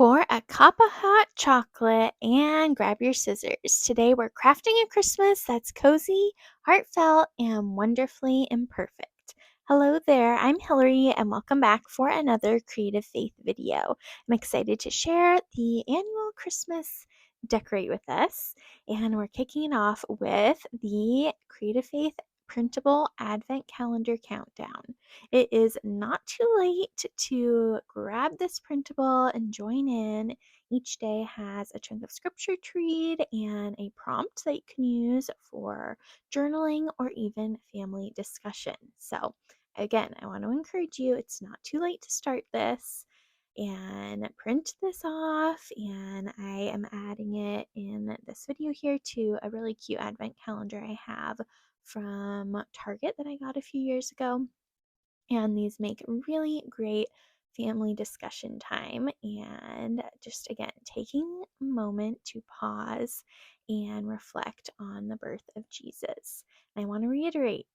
Pour a cup of hot chocolate and grab your scissors. Today we're crafting a Christmas that's cozy, heartfelt, and wonderfully imperfect. Hello there, I'm Hillary, and welcome back for another Creative Faith video. I'm excited to share the annual Christmas Decorate with us, and we're kicking it off with the Creative Faith printable Advent calendar countdown. It is not too late to grab this printable and join in. Each day has a chunk of scripture to read and a prompt that you can use for journaling or even family discussion. So, again, I want to encourage you, it's not too late to start this and print this off. And I am adding it in this video here to a really cute advent calendar I have from Target that I got a few years ago. And these make really great family discussion time. And just again, taking a moment to pause and reflect on the birth of Jesus. And I want to reiterate,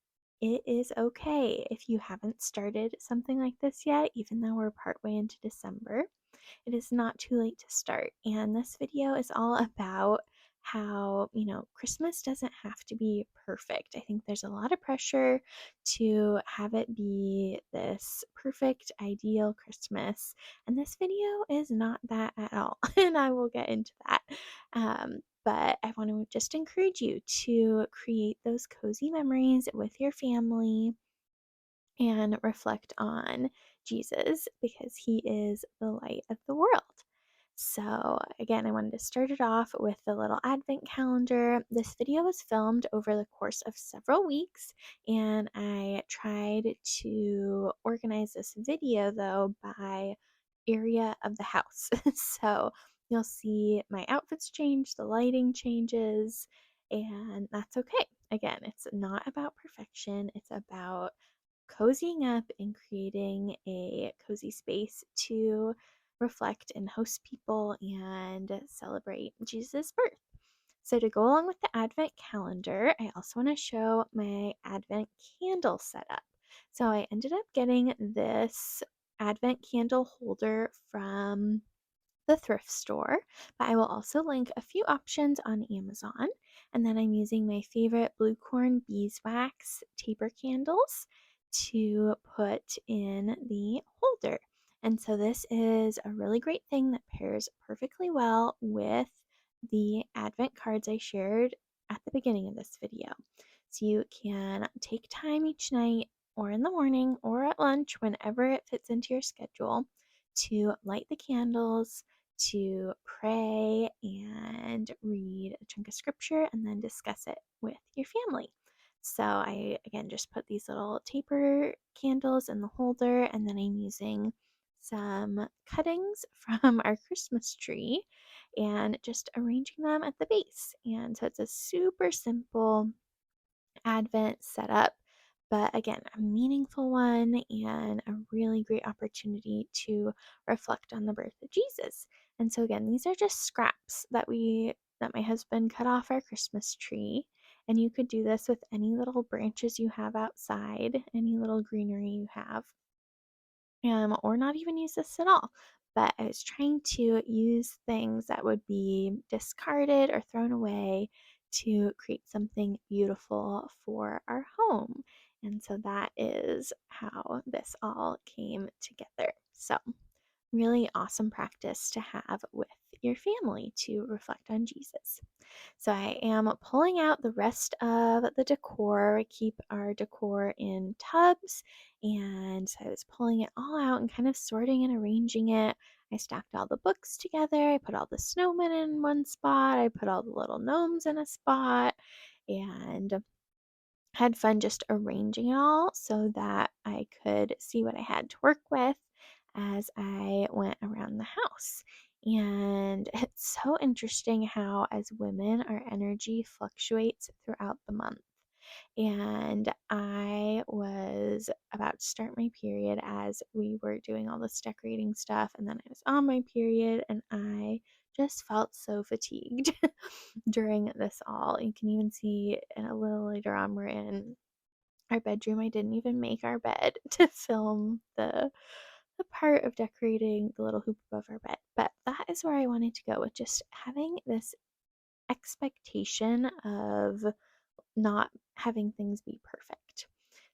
it is okay if you haven't started something like this yet, even though we're partway into December. It is not too late to start. And this video is all about how, Christmas doesn't have to be perfect. I think there's a lot of pressure to have it be this perfect, ideal Christmas. And this video is not that at all. And I will get into that. But I want to just encourage you to create those cozy memories with your family and reflect on Jesus because he is the light of the world. So, again, I wanted to start it off with the little advent calendar. This video was filmed over the course of several weeks, and I tried to organize this video though by area of the house. So, you'll see my outfits change, the lighting changes, and that's okay. Again, it's not about perfection, it's about cozying up and creating a cozy space to reflect and host people and celebrate Jesus' birth. So, to go along with the Advent calendar, I also want to show my Advent candle setup. So, I ended up getting this Advent candle holder from the thrift store, but I will also link a few options on Amazon. And then I'm using my favorite blue corn beeswax taper candles to put in the holder. And so this is a really great thing that pairs perfectly well with the Advent cards I shared at the beginning of this video. So you can take time each night or in the morning or at lunch, whenever it fits into your schedule, to light the candles, to pray and read a chunk of scripture and then discuss it with your family. So I again just put these little taper candles in the holder, and then I'm using some cuttings from our Christmas tree and just arranging them at the base. And so it's a super simple Advent setup, but again, a meaningful one and a really great opportunity to reflect on the birth of Jesus. And so again, these are just scraps that my husband cut off our Christmas tree. And you could do this with any little branches you have outside, any little greenery you have, or not even use this at all. But I was trying to use things that would be discarded or thrown away to create something beautiful for our home. And so that is how this all came together. So, really awesome practice to have with your family to reflect on Jesus. So I am pulling out the rest of the decor. I keep our decor in tubs, and so I was pulling it all out and kind of sorting and arranging it. I stacked all the books together. I put all the snowmen in one spot. I put all the little gnomes in a spot, and had fun just arranging it all so that I could see what I had to work with as I went around the house. And it's so interesting how, as women, our energy fluctuates throughout the month. And I was about to start my period as we were doing all this decorating stuff. And then I was on my period, and I just felt so fatigued during this all. You can even see a little later on, we're in our bedroom. I didn't even make our bed to film the part of decorating the little hoop above our bed. But that that is where I wanted to go with just having this expectation of not having things be perfect.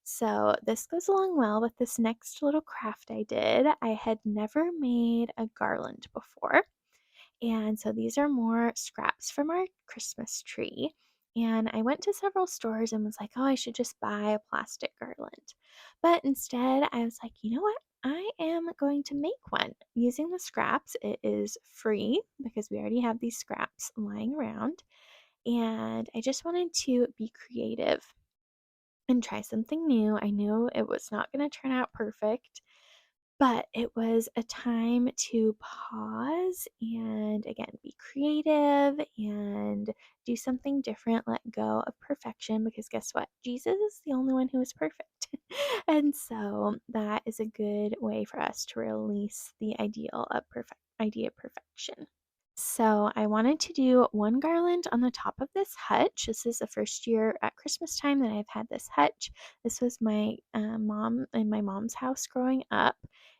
So, this goes along well with this next little craft I did. I had never made a garland before. And so these are more scraps from our Christmas tree. And I went to several stores and was like, oh, I should just buy a plastic garland. But instead, I was like, you know what? I am going to make one using the scraps. It is free because we already have these scraps lying around. And I just wanted to be creative and try something new. I knew it was not going to turn out perfect, but it was a time to pause and again be creative and do something different, let go of perfection because guess what? Jesus is the only one who is perfect. And so that is a good way for us to release the idea of perfection. So I wanted to do one garland on the top of this hutch. This is the first year at Christmas time that I've had this hutch. This was my mom in my mom's house growing up,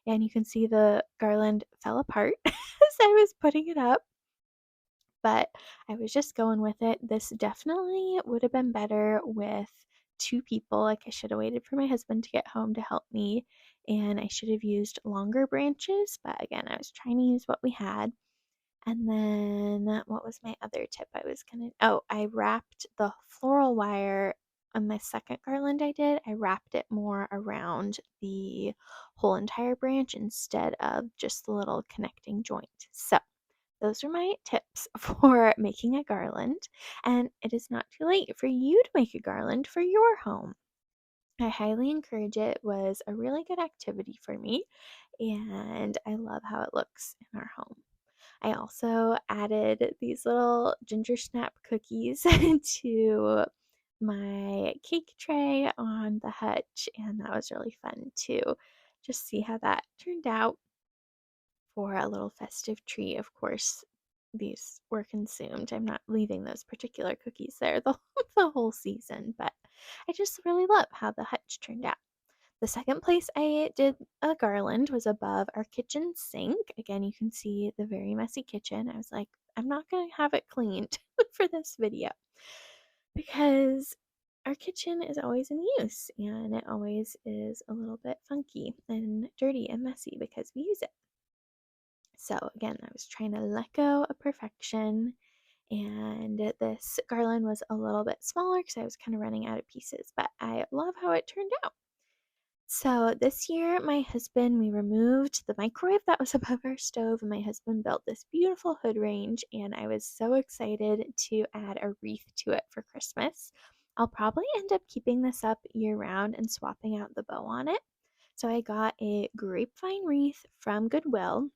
and you can see the garland fell apart as I was putting it up. But I was just going with it. This definitely would have been better with two people. Like I should have waited for my husband to get home to help me, and I should have used longer branches. But again, I was trying to use what we had. And then what was my other tip I was gonna oh, I wrapped the floral wire on my second garland I did. I wrapped it more around the whole entire branch instead of just the little connecting joint. So those are my tips for making a garland. And it is not too late for you to make a garland for your home. I highly encourage it. It was a really good activity for me, and I love how it looks in our home. I also added these little ginger snap cookies to my cake tray on the hutch, and that was really fun to just see how that turned out for a little festive tree. Of course, these were consumed. I'm not leaving those particular cookies there the whole season, but I just really love how the hutch turned out. The second place I did a garland was above our kitchen sink. Again, you can see the very messy kitchen. I was like, I'm not going to have it cleaned for this video because our kitchen is always in use and it always is a little bit funky and dirty and messy because we use it. So, again, I was trying to let go of perfection, and this garland was a little bit smaller because I was kind of running out of pieces, but I love how it turned out. So this year, my husband, we removed the microwave that was above our stove, and my husband built this beautiful hood range, and I was so excited to add a wreath to it for Christmas. I'll probably end up keeping this up year round and swapping out the bow on it. So I got a grapevine wreath from Goodwill.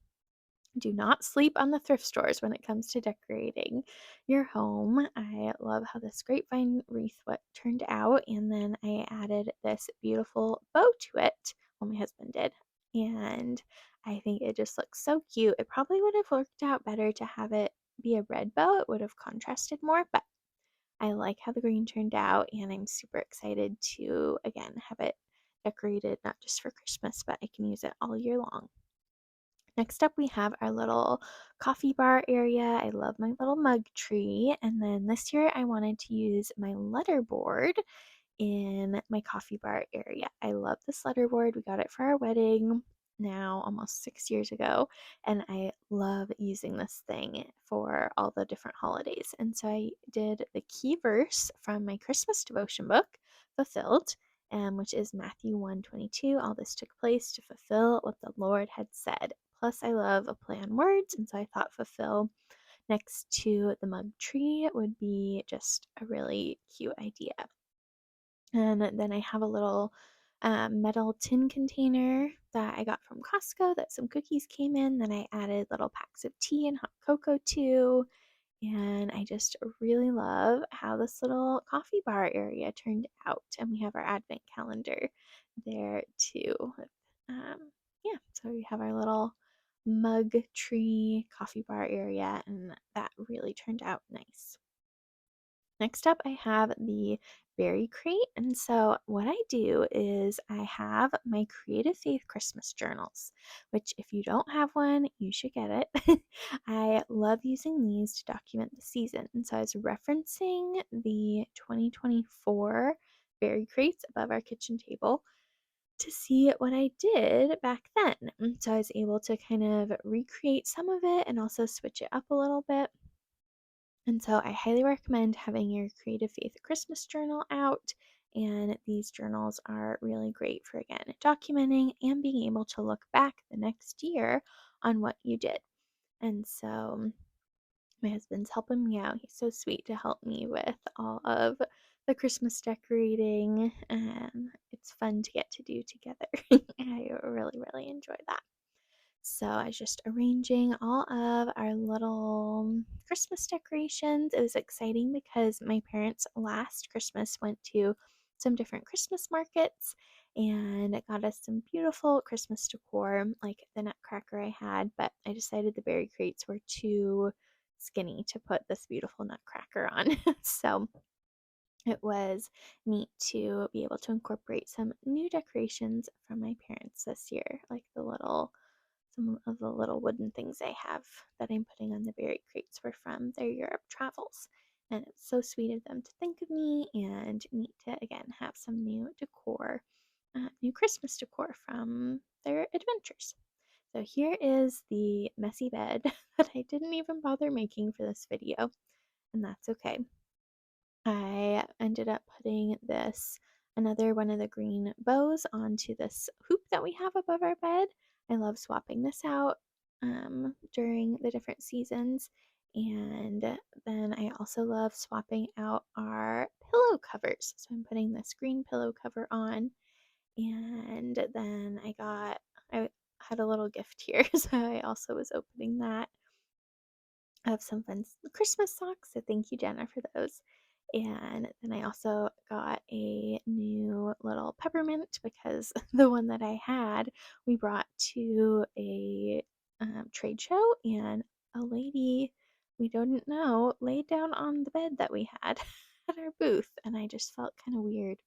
Do not sleep on the thrift stores when it comes to decorating your home. I love how this grapevine wreath what turned out, and then I added this beautiful bow to it. Well, my husband did, and I think it just looks so cute. It probably would have worked out better to have it be a red bow. It would have contrasted more, but I like how the green turned out, and I'm super excited to again have it decorated not just for Christmas, but I can use it all year long. Next up, we have our little coffee bar area. I love my little mug tree. And then this year, I wanted to use my letterboard in my coffee bar area. I love this letterboard. We got it for our wedding now almost 6 years ago. And I love using this thing for all the different holidays. And so I did the key verse from my Christmas devotion book, Fulfilled. Which is Matthew 1:22. All this took place to fulfill what the Lord had said. Plus, I love a play on words, and so I thought fulfill next to the mug tree would be just a really cute idea. And then I have a little metal tin container that I got from Costco that some cookies came in. Then I added little packs of tea and hot cocoa to. And I just really love how this little coffee bar area turned out. And we have our advent calendar there too. Yeah, so we have our little mug tree coffee bar area, and that really turned out nice. Next up, I have the berry crate. And so, what I do is I have my Creative Faith Christmas journals, which, if you don't have one, you should get it. love using these to document the season. And so I was referencing the 2024 berry crates above our kitchen table to see what I did back then. And so I was able to kind of recreate some of it and also switch it up a little bit. And so I highly recommend having your Creative Faith Christmas journal out. And these journals are really great for, again, documenting and being able to look back the next year on what you did. And so my husband's helping me out. He's so sweet to help me with all of the Christmas decorating. And it's fun to get to do together. I really, really enjoy that. So I was just arranging all of our little Christmas decorations. It was exciting because my parents last Christmas went to some different Christmas markets and got us some beautiful Christmas decor, like the nutcracker I had, but I decided the berry crates were too skinny to put this beautiful nutcracker on. So it was neat to be able to incorporate some new decorations from my parents this year, like some of the little wooden things I have that I'm putting on the berry crates were from their Europe travels. And it's so sweet of them to think of me and neat to, again, have some new decor, new Christmas decor from their adventures. So here is the messy bed that I didn't even bother making for this video, and that's okay. I ended up putting another one of the green bows onto this hoop that we have above our bed. I love swapping this out during the different seasons. And then I also love swapping out our pillow covers. So I'm putting this green pillow cover on. And then I had a little gift here. So I also was opening that. I have some fun Christmas socks, so thank you, Jenna, for those. And then I also got a new little peppermint because the one that I had we brought to a trade show, and a lady we don't know laid down on the bed that we had at our booth, and I just felt kind of weird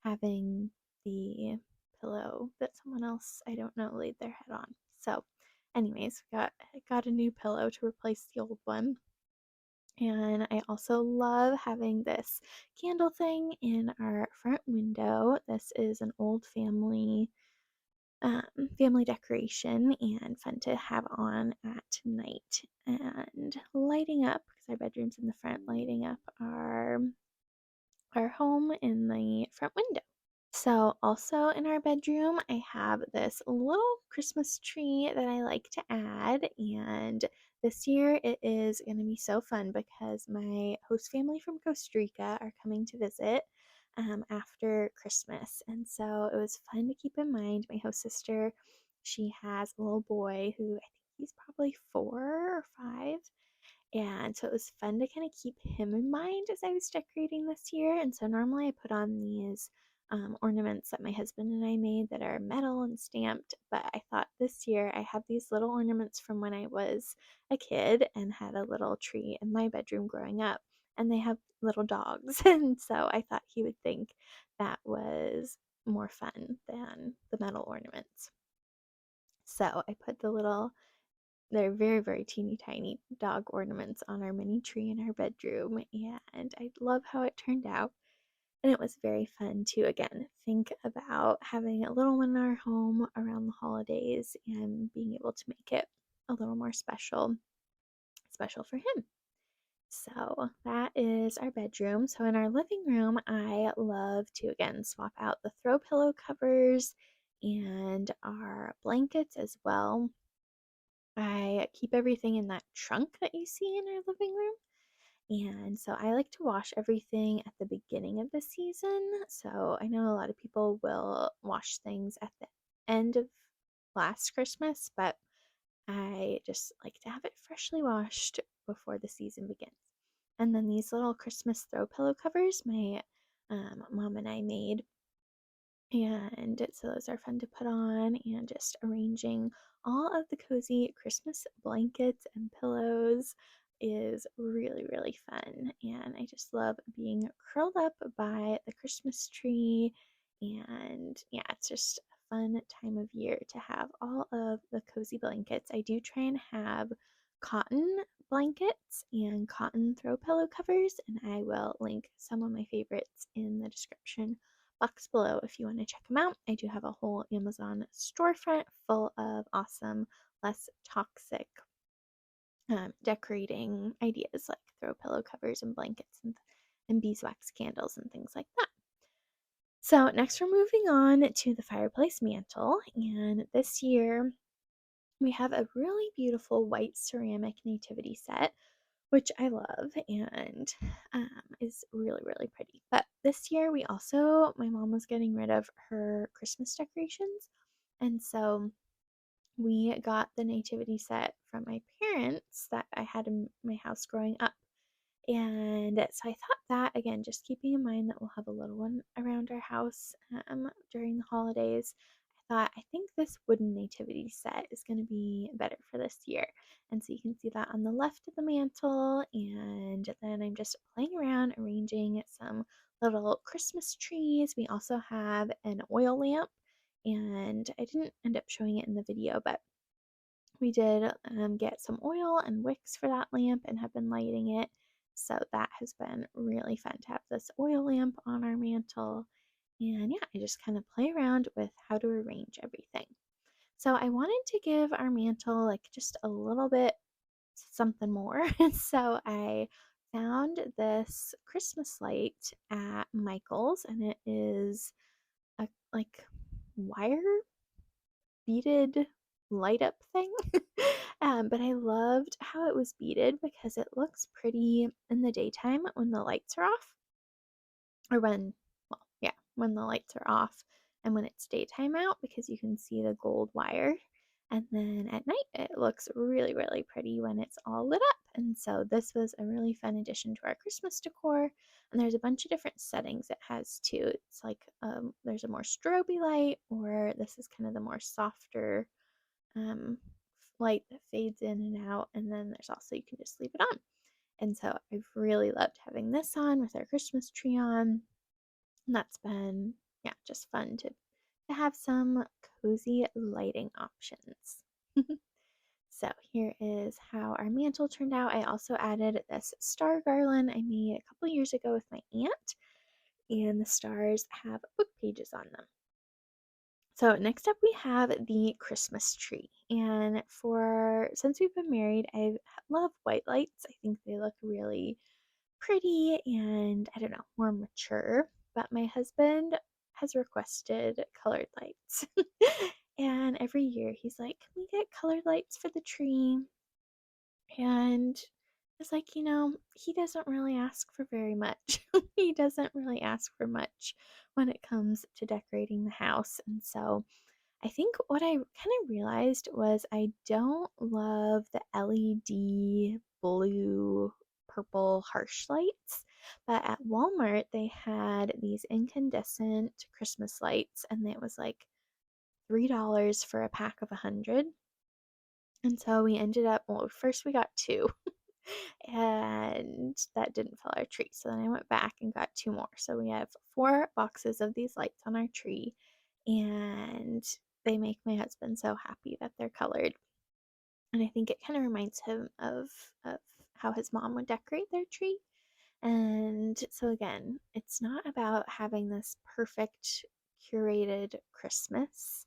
having the pillow that someone else I don't know laid their head on. So, anyways, got a new pillow to replace the old one. And I also love having this candle thing in our front window. This is an old family decoration and fun to have on at night. And lighting up, because our bedroom's in the front, lighting up our home in the front window. So, also in our bedroom, I have this little Christmas tree that I like to add. And this year it is going to be so fun because my host family from Costa Rica are coming to visit after Christmas. And so it was fun to keep in mind. My host sister, she has a little boy who I think he's probably 4 or 5, and so it was fun to kind of keep him in mind as I was decorating this year. And so normally I put on these ornaments that my husband and I made that are metal and stamped. But I thought this year I have these little ornaments from when I was a kid and had a little tree in my bedroom growing up. And they have little dogs. And so I thought he would think that was more fun than the metal ornaments. So I put they're very, very teeny tiny dog ornaments on our mini tree in our bedroom, and I love how it turned out. And it was very fun to, again, think about having a little one in our home around the holidays and being able to make it a little more special for him. So that is our bedroom. So in our living room, I love to, again, swap out the throw pillow covers and our blankets as well. I keep everything in that trunk that you see in our living room. And so I like to wash everything at the beginning of the season. So I know a lot of people will wash things at the end of last Christmas, but I just like to have it freshly washed before the season begins. And then these little Christmas throw pillow covers my mom and I made, and so those are fun to put on, and just arranging all of the cozy Christmas blankets and pillows is really, really fun. And I just love being curled up by the Christmas tree. And yeah, it's just a fun time of year to have all of the cozy blankets. I do try and have cotton blankets and cotton throw pillow covers, and I will link some of my favorites in the description box below if you want to check them out. I do have a whole Amazon storefront full of awesome, less toxic decorating ideas like throw pillow covers and blankets and beeswax candles and things like that. So, next we're moving on to the fireplace mantle, and this year we have a really beautiful white ceramic nativity set, which I love and is really, really pretty. But this year, my mom was getting rid of her Christmas decorations. And so we got the nativity set from my parents that I had in my house growing up. And so I thought that, again, just keeping in mind that we'll have a little one around our house during the holidays, I thought, I think this wooden nativity set is going to be better for this year. And so you can see that on the left of the mantle. And then I'm just playing around arranging some little Christmas trees. We also have an oil lamp. And I didn't end up showing it in the video, but we did get some oil and wicks for that lamp and have been lighting it. So that has been really fun to have this oil lamp on our mantle. And yeah, I just kind of play around with how to arrange everything. So I wanted to give our mantle like just a little bit something more. So I found this Christmas light at Michael's, and it is a like wire beaded light up thing. But I loved how it was beaded because it looks pretty in the daytime when the lights are off, or when the lights are off and when it's daytime out because you can see the gold wire. And then at night, it looks really, really pretty when it's all lit up. And so this was a really fun addition to our Christmas decor. And there's a bunch of different settings it has too. It's like there's a more stroby light, or this is kind of the more softer um, light that fades in and out. And then there's also, you can just leave it on. And so I've really loved having this on with our Christmas tree on. And that's been, yeah, just fun to have some cozy lighting options. So here is how our mantle turned out. I also added this star garland I made a couple years ago with my aunt, and the stars have book pages on them. So next up we have the Christmas tree. And since we've been married, I love white lights. I think they look really pretty and, I don't know, more mature. But my husband has requested colored lights. And every year he's like, "Can we get colored lights for the tree?" And it's like, he doesn't really ask for very much. He doesn't really ask for much when it comes to decorating the house. And so I think what I kind of realized was I don't love the LED blue, purple harsh lights. But at Walmart, they had these incandescent Christmas lights, and it was like $3 for a pack of 100. And so we ended up, well, first we got two, and that didn't fill our tree. So then I went back and got two more. So we have 4 boxes of these lights on our tree, and they make my husband so happy that they're colored. And I think it kind of reminds him of how his mom would decorate their tree. And so again, it's not about having this perfect curated Christmas.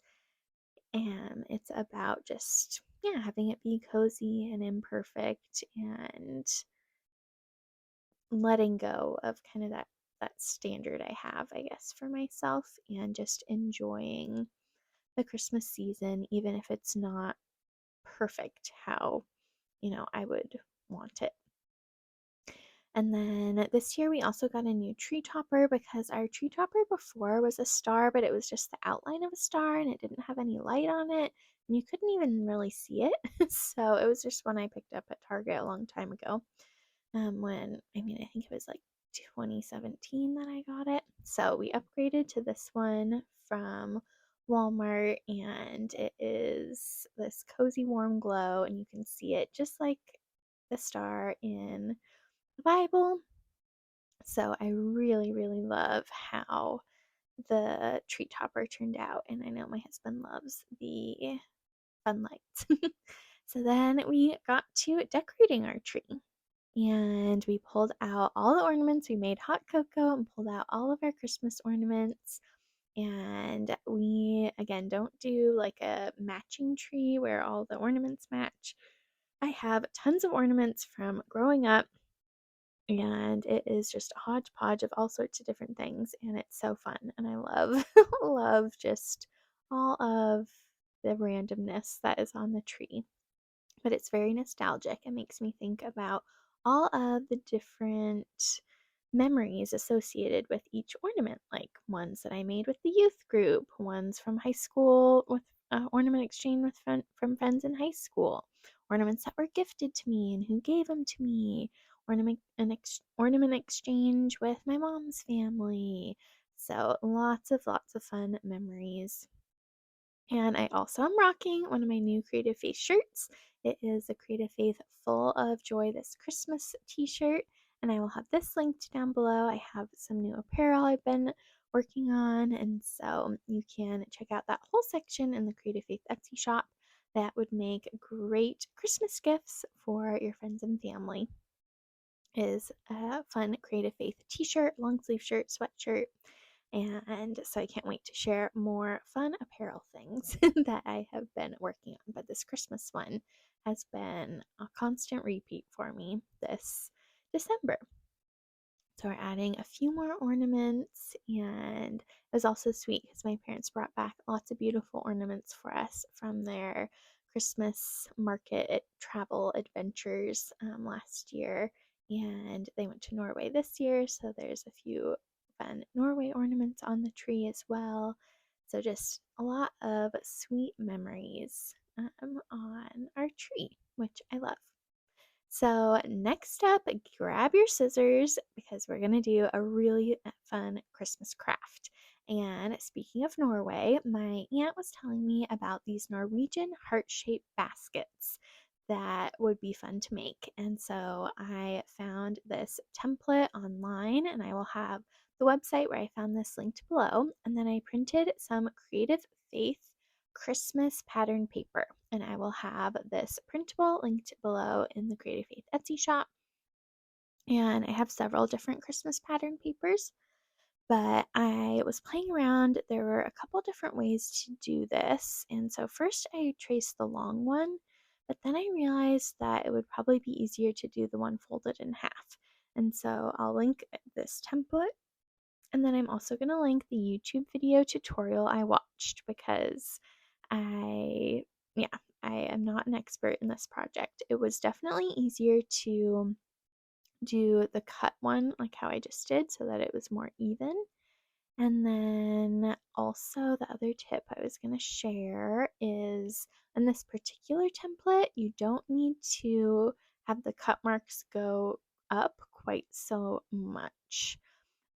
And it's about just, yeah, having it be cozy and imperfect and letting go of kind of that standard I have, I guess, for myself, and just enjoying the Christmas season, even if it's not perfect how, I would want it. And then this year we also got a new tree topper because our tree topper before was a star, but it was just the outline of a star and it didn't have any light on it. And you couldn't even really see it. So it was just one I picked up at Target a long time ago. I think it was like 2017 that I got it. So we upgraded to this one from Walmart, and it is this cozy warm glow, and you can see it just like the star in the Bible. So I really, really love how the tree topper turned out, and I know my husband loves the fun lights. So then we got to decorating our tree. And we pulled out all the ornaments. We made hot cocoa and pulled out all of our Christmas ornaments. And we, again, don't do like a matching tree where all the ornaments match. I have tons of ornaments from growing up, and it is just a hodgepodge of all sorts of different things. And it's so fun. And I love, love just all of the randomness that is on the tree, but it's very nostalgic. It makes me think about all of the different memories associated with each ornament, like ones that I made with the youth group, ones from high school with ornament exchange with from friends in high school, ornaments that were gifted to me and who gave them to me, ornament exchange with my mom's family. So lots of fun memories. And I also am rocking one of my new Creative Faith shirts. It is a Creative Faith Full of Joy This Christmas t shirt, and I will have this linked down below. I have some new apparel I've been working on, and so you can check out that whole section in the Creative Faith Etsy shop. That would make great Christmas gifts for your friends and family. Is a fun Creative Faith t shirt, long sleeve shirt, sweatshirt. And so I can't wait to share more fun apparel things that I have been working on. But this Christmas one has been a constant repeat for me this December. So we're adding a few more ornaments, and it was also sweet because my parents brought back lots of beautiful ornaments for us from their Christmas market travel adventures last year. And they went to Norway this year, so there's a few fun Norway ornaments on the tree as well. So just a lot of sweet memories on our tree, which I love. So, next up, grab your scissors because we're going to do a really fun Christmas craft. And speaking of Norway, my aunt was telling me about these Norwegian heart shaped baskets that would be fun to make. And so I found this template online, and I will have the website where I found this linked below. And then I printed some Creative Faith Christmas pattern paper, and I will have this printable linked below in the Creative Faith Etsy shop. And I have several different Christmas pattern papers, but I was playing around. There were a couple different ways to do this, and so first I traced the long one, but then I realized that it would probably be easier to do the one folded in half. And so I'll link this template, and then I'm also going to link the YouTube video tutorial I watched because I, yeah, I am not an expert in this project. It was definitely easier to do the cut one, like how I just did, so that it was more even. And then also, the other tip I was going to share is in this particular template, you don't need to have the cut marks go up quite so much.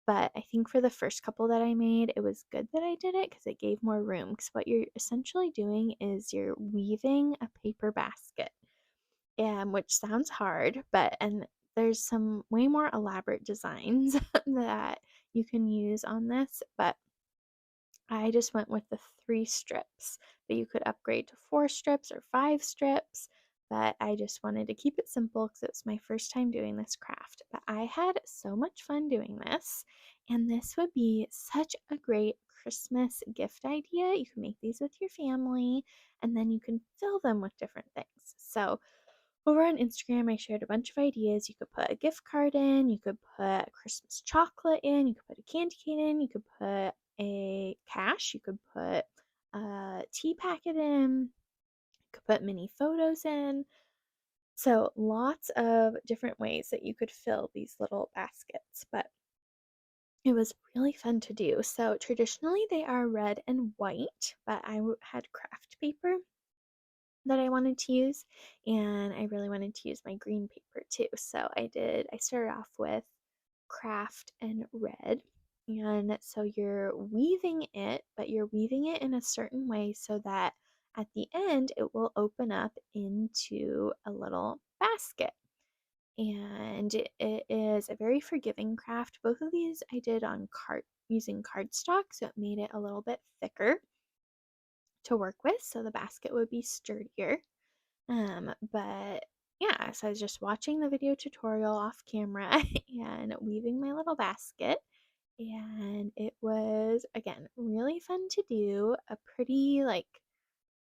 But I think for the first couple that I made, it was good that I did it because it gave more room. Because what you're essentially doing is you're weaving a paper basket, which sounds hard, and there's some way more elaborate designs that you can use on this, but I just went with the 3 strips, but you could upgrade to 4 strips or 5 strips. But I just wanted to keep it simple because it was my first time doing this craft. But I had so much fun doing this, and this would be such a great Christmas gift idea. You can make these with your family, and then you can fill them with different things. So over on Instagram, I shared a bunch of ideas. You could put a gift card in, you could put a Christmas chocolate in, you could put a candy cane in, you could put a cash, you could put a tea packet in, you could put mini photos in. So lots of different ways that you could fill these little baskets, but it was really fun to do. So traditionally they are red and white, but I had craft paper that I wanted to use, and I really wanted to use my green paper too. So I started off with craft and red. And so you're weaving it, but you're weaving it in a certain way so that at the end it will open up into a little basket. And it is a very forgiving craft. Both of these I did on using cardstock, so it made it a little bit thicker to work with, so the basket would be sturdier. But yeah, so I was just watching the video tutorial off camera and weaving my little basket. And it was, again, really fun to do. A pretty, like,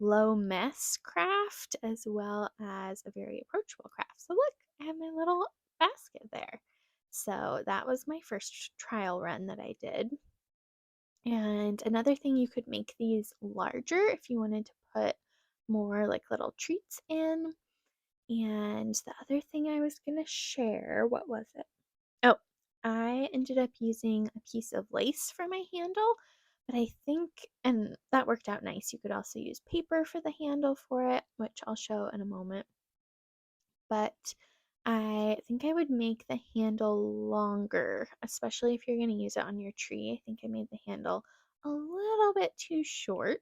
low mess craft as well as a very approachable craft. So, look, I have my little basket there. So, that was my first trial run that I did. And another thing, you could make these larger if you wanted to put more like little treats in. And the other thing I was going to share, what was it? Oh, I ended up using a piece of lace for my handle, but I think, and that worked out nice. You could also use paper for the handle for it, which I'll show in a moment. But I think I would make the handle longer, especially if you're going to use it on your tree. I think I made the handle a little bit too short.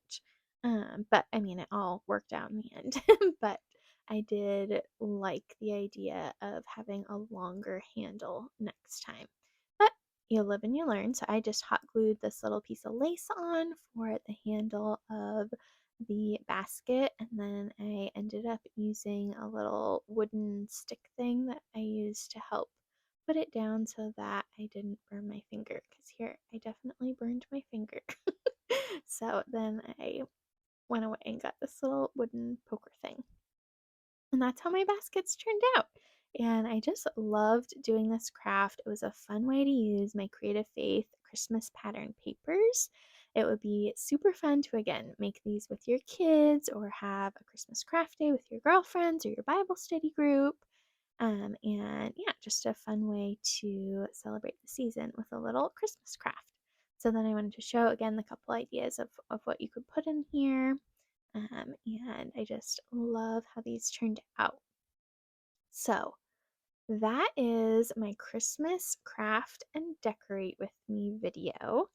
But I mean, it all worked out in the end. But I did like the idea of having a longer handle next time. But you live and you learn. So I just hot glued this little piece of lace on for the handle of the basket, and then I ended up using a little wooden stick thing that I used to help put it down so that I didn't burn my finger, because here I definitely burned my finger. So then I went away and got this little wooden poker thing. And that's how my baskets turned out. And I just loved doing this craft. It was a fun way to use my Creative Faith Christmas pattern papers. It would be super fun to, again, make these with your kids or have a Christmas craft day with your girlfriends or your Bible study group. And yeah, just a fun way to celebrate the season with a little Christmas craft. So then I wanted to show again the couple ideas of what you could put in here. And I just love how these turned out. So that is my Christmas craft and decorate with me video.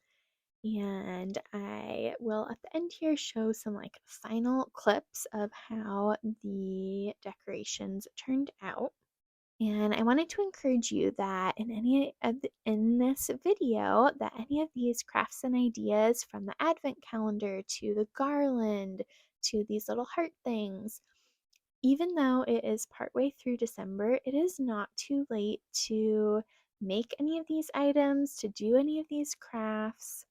And I will at the end here show some like final clips of how the decorations turned out. And I wanted to encourage you that in this video, that any of these crafts and ideas, from the advent calendar to the garland to these little heart things, even though it is partway through December, it is not too late to make any of these items, to do any of these crafts.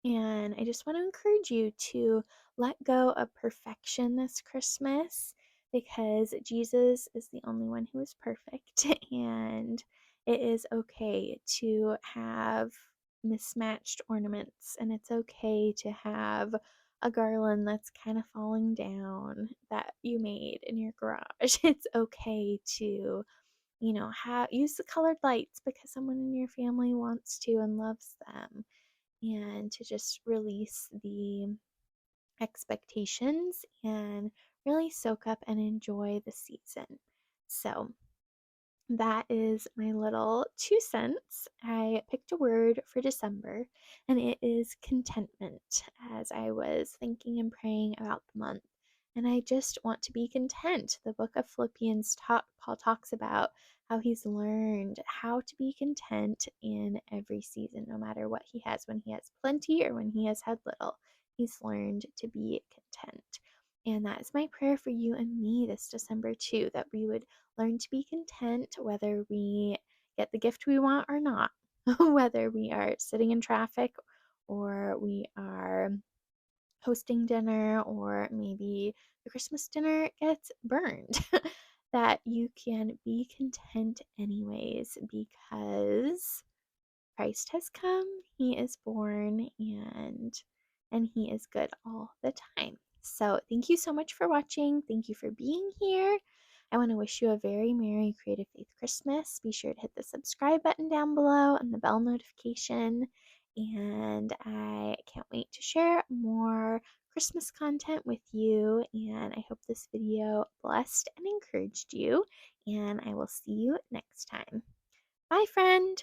And I just want to encourage you to let go of perfection this Christmas, because Jesus is the only one who is perfect. And it is okay to have mismatched ornaments, and it's okay to have a garland that's kind of falling down that you made in your garage. It's okay to, have use the colored lights because someone in your family wants to and loves them, and to just release the expectations and really soak up and enjoy the season. So, that is my little 2 cents. I picked a word for December, and it is contentment, as I was thinking and praying about the month. And I just want to be content. The book of Philippians, Paul talks about how he's learned how to be content in every season, no matter what he has, when he has plenty or when he has had little. He's learned to be content. And that is my prayer for you and me this December, too, that we would learn to be content whether we get the gift we want or not, whether we are sitting in traffic or we are hosting dinner, or maybe the Christmas dinner gets burned. That you can be content anyways, because Christ has come, he is born, and he is good all the time. So, thank you so much for watching. Thank you for being here. I want to wish you a very Merry Creative Faith Christmas. Be sure to hit the subscribe button down below and the bell notification. And I can't wait to share more Christmas content with you. And I hope this video blessed and encouraged you. And I will see you next time. Bye, friend.